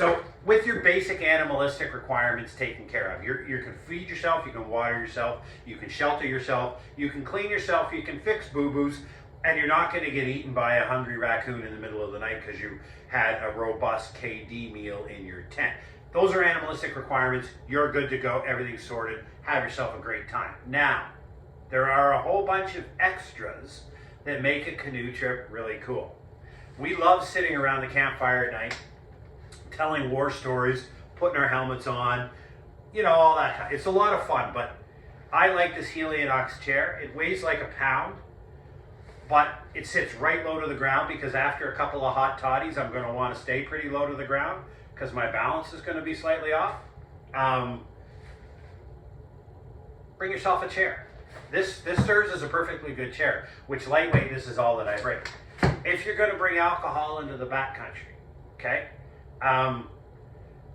So with your basic animalistic requirements taken care of, you can feed yourself, you can water yourself, you can shelter yourself, you can clean yourself, you can fix boo-boos, and you're not going to get eaten by a hungry raccoon in the middle of the night because you had a robust KD meal in your tent. Those are animalistic requirements. You're good to go. Everything's sorted. Have yourself a great time. Now, there are a whole bunch of extras that make a canoe trip really cool. We love sitting around the campfire at night, telling war stories, putting our helmets on, you know, all that. It's a lot of fun, but I like this Helionox chair. It weighs like a pound, but it sits right low to the ground because after a couple of hot toddies, I'm going to want to stay pretty low to the ground because my balance is going to be slightly off. Bring yourself a chair. This serves as a perfectly good chair, which lightweight, this is all that I bring. If you're going to bring alcohol into the backcountry, okay,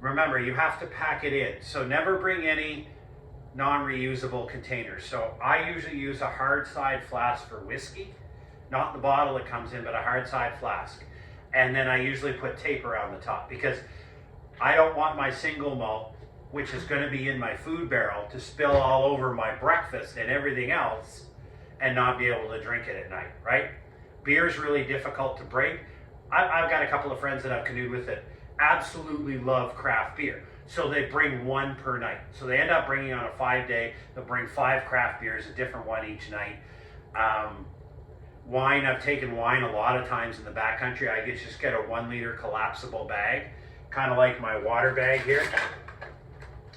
remember you have to pack it in. So never bring any non-reusable containers. So I usually use a hard side flask for whiskey, not the bottle it comes in, but a hard side flask. And then I usually put tape around the top because I don't want my single malt, which is going to be in my food barrel, to spill all over my breakfast and everything else and not be able to drink it at night, right? Beer is really difficult to bring. I've got a couple of friends that I've canoed with that absolutely love craft beer. So they bring one per night. So they end up bringing on a 5-day, they'll bring 5 craft beers, a different one each night. Wine, I've taken wine a lot of times in the backcountry. I just get a 1 liter collapsible bag, kind of like my water bag here.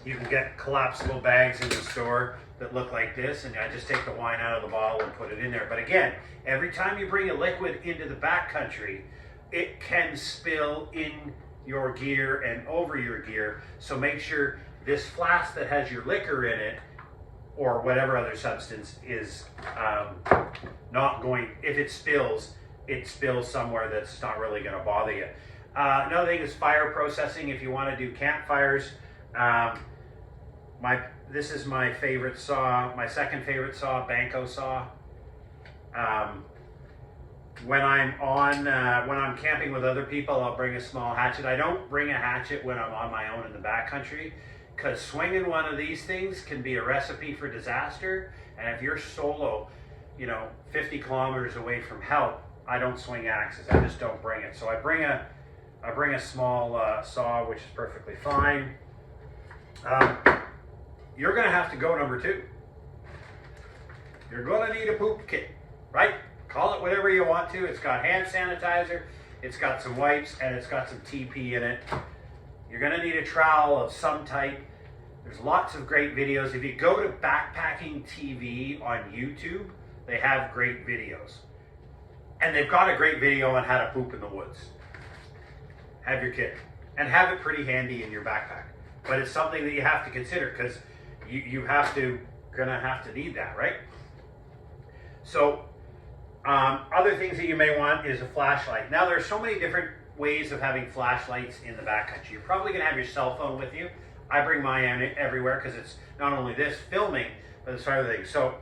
You can get collapsible bags in the store that look like this, and I just take the wine out of the bottle and put it in there. But again, every time you bring a liquid into the backcountry, it can spill in your gear and over your gear. So make sure this flask that has your liquor in it, or whatever other substance, is not going, if it spills somewhere that's not really going to bother you. Another thing is fire processing. If you want to do campfires, this is my favorite saw, my second favorite saw, Banco saw. When I'm camping with other people, I'll bring a small hatchet. I don't bring a hatchet when I'm on my own in the backcountry, because swinging one of these things can be a recipe for disaster. And if you're solo, 50 kilometers away from help, I don't swing axes. I just don't bring it. So I bring a small saw, which is perfectly fine. You're going to have to go number 2. You're going to need a poop kit, right? Call it whatever you want to. It's got hand sanitizer, it's got some wipes, and it's got some TP in it. You're going to need a trowel of some type. There's lots of great videos. If you go to Backpacking TV on YouTube, they have great videos. And they've got a great video on how to poop in the woods. Have your kit. And have it pretty handy in your backpack. But it's something that you have to consider because gonna have to need that, right? So other things that you may want is a flashlight. Now there's so many different ways of having flashlights in the backcountry. You're probably gonna have your cell phone with you. I bring mine everywhere because it's not only this filming, but it's other things. So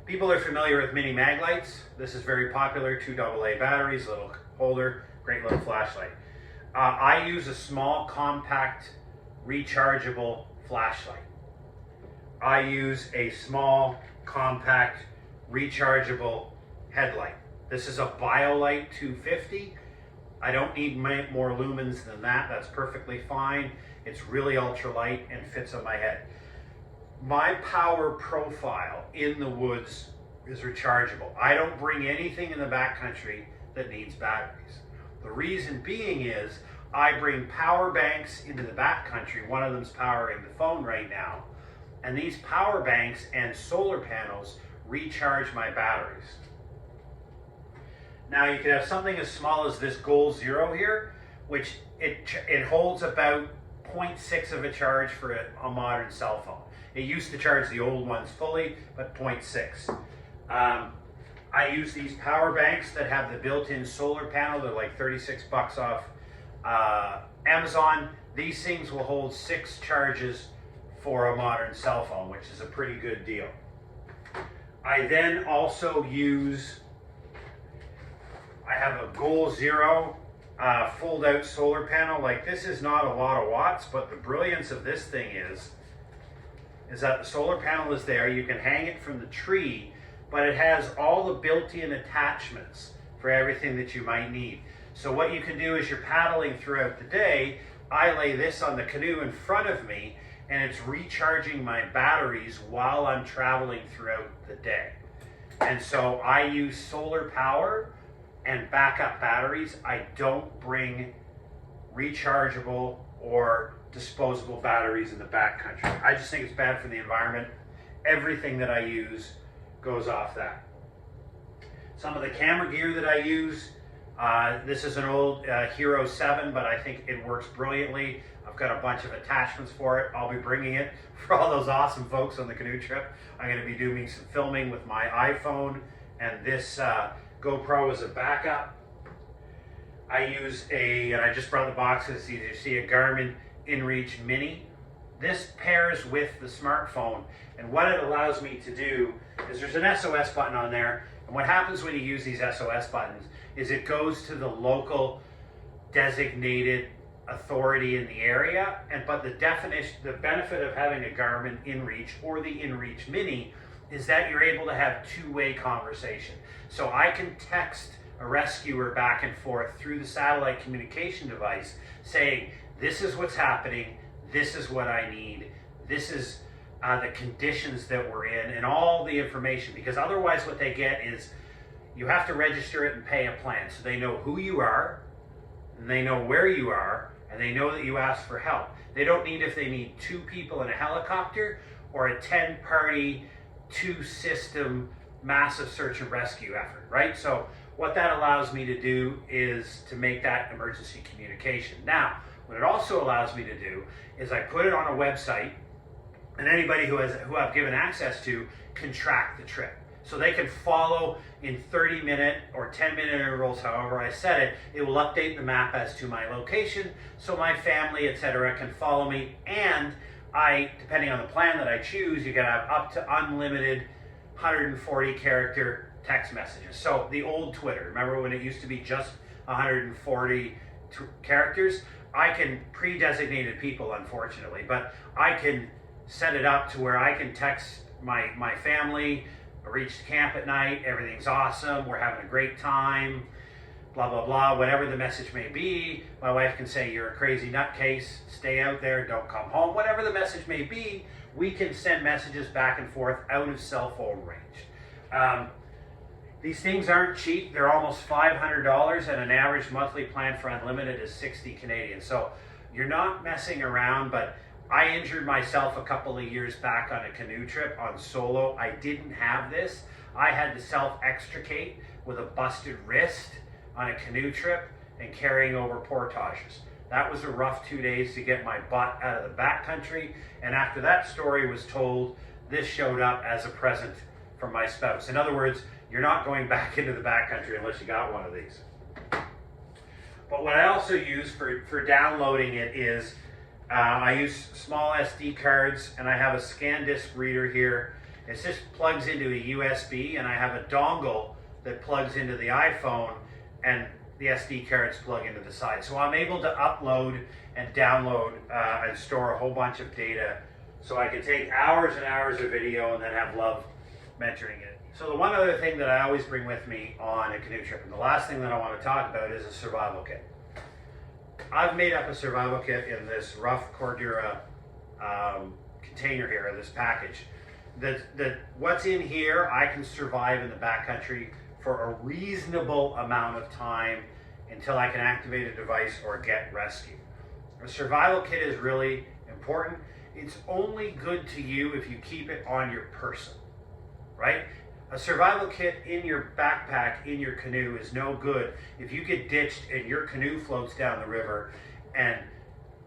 people are familiar with mini mag lights. This is very popular, 2 AA batteries, little holder, great little flashlight. I use a small, compact, rechargeable flashlight. I use a small, compact, rechargeable headlight. This is a Biotite 250. I don't need more lumens than that. That's perfectly fine. It's really ultralight and fits on my head. My power profile in the woods is rechargeable. I don't bring anything in the backcountry that needs batteries. The reason being is I bring power banks into the backcountry. One of them's powering the phone right now. And these power banks and solar panels recharge my batteries. Now you can have something as small as this Goal Zero here, which it holds about 0.6 of a charge for a modern cell phone. It used to charge the old ones fully, but 0.6. I use these power banks that have the built-in solar panel. They're like 36 bucks off Amazon. These things will hold 6 charges for a modern cell phone, which is a pretty good deal. I then also use, I have a Goal Zero fold out solar panel. Like, this is not a lot of watts, but the brilliance of this thing is that the solar panel is there. You can hang it from the tree, but it has all the built-in attachments for everything that you might need. So what you can do is you're paddling throughout the day. I lay this on the canoe in front of me, and it's recharging my batteries while I'm traveling throughout the day. And so I use solar power and backup batteries. I don't bring rechargeable or disposable batteries in the backcountry. I just think it's bad for the environment. Everything that I use goes off that. Some of the camera gear that I use, this is an old Hero 7, but I think it works brilliantly. I've got a bunch of attachments for it. I'll be bringing it for all those awesome folks on the canoe trip. I'm going to be doing some filming with my iPhone and this GoPro as a backup. I use and I just brought the boxes, you see a Garmin InReach Mini. This pairs with the smartphone, and what it allows me to do is there's an SOS button on there, and what happens when you use these SOS buttons is it goes to the local designated authority in the area, but the benefit of having a Garmin InReach or the InReach Mini is that you're able to have two-way conversation. So I can text a rescuer back and forth through the satellite communication device saying, this is what's happening, this is what I need, this is the conditions that we're in, and all the information, because otherwise what they get is you have to register it and pay a plan. So they know who you are, and they know where you are, and they know that you asked for help. They don't need if they need 2 people in a helicopter or a 10-party, 2-system massive search and rescue effort, right? So what that allows me to do is to make that emergency communication. Now, what it also allows me to do is I put it on a website, and anybody who I've given access to can track the trip. So they can follow in 30-minute or 10-minute intervals, however I set it. It will update the map as to my location, so my family, etc., can follow me. And depending on the plan that I choose, you can have up to unlimited 140-character text messages. So the old Twitter, remember when it used to be just 140 characters? I can pre-designated people, unfortunately, but I can set it up to where I can text my family, I reached camp at night, everything's awesome, we're having a great time, blah, blah, blah, whatever the message may be. My wife can say, you're a crazy nutcase, stay out there, don't come home. Whatever the message may be, we can send messages back and forth out of cell phone range. These things aren't cheap. They're almost $500, and an average monthly plan for unlimited is 60 Canadian. So you're not messing around, but I injured myself a couple of years back on a canoe trip on solo. I didn't have this. I had to self-extricate with a busted wrist on a canoe trip and carrying over portages. That was a rough 2 days to get my butt out of the backcountry, and after that story was told, this showed up as a present from my spouse. In other words, you're not going back into the backcountry unless you got one of these. But what I also use for downloading it is I use small SD cards, and I have a scan disc reader here. It just plugs into a USB, and I have a dongle that plugs into the iPhone, and the SD cards plug into the side. So I'm able to upload and download and store a whole bunch of data, so I can take hours and hours of video and then have love mentoring it. So the one other thing that I always bring with me on a canoe trip, and the last thing that I want to talk about, is a survival kit. I've made up a survival kit in this rough Cordura container here, this package. What's in here, I can survive in the backcountry for a reasonable amount of time until I can activate a device or get rescue. A survival kit is really important. It's only good to you if you keep it on your person, right? A survival kit in your backpack, in your canoe, is no good if you get ditched and your canoe floats down the river and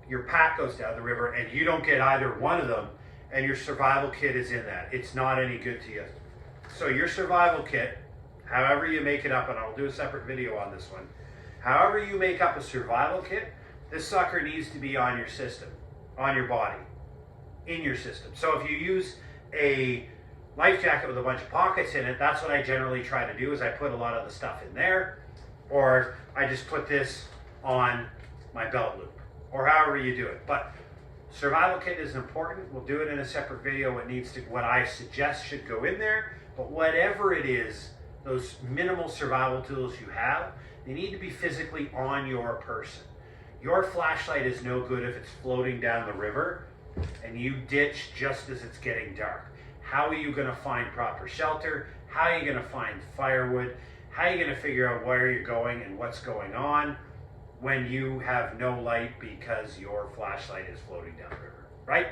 your pack goes down the river and you don't get either one of them and your survival kit is in that. It's not any good to you. So your survival kit, however you make it up, and I'll do a separate video on this one, however you make up a survival kit, this sucker needs to be on your system, on your body, in your system. So if you use a life jacket with a bunch of pockets in it, that's what I generally try to do, is I put a lot of the stuff in there, or I just put this on my belt loop, or however you do it. But survival kit is important. We'll do it in a separate video. What I suggest should go in there. But whatever it is, those minimal survival tools you have, they need to be physically on your person. Your flashlight is no good if it's floating down the river and you ditch just as it's getting dark. How are you going to find proper shelter? How are you going to find firewood? How are you going to figure out where you're going and what's going on when you have no light because your flashlight is floating down the river, right?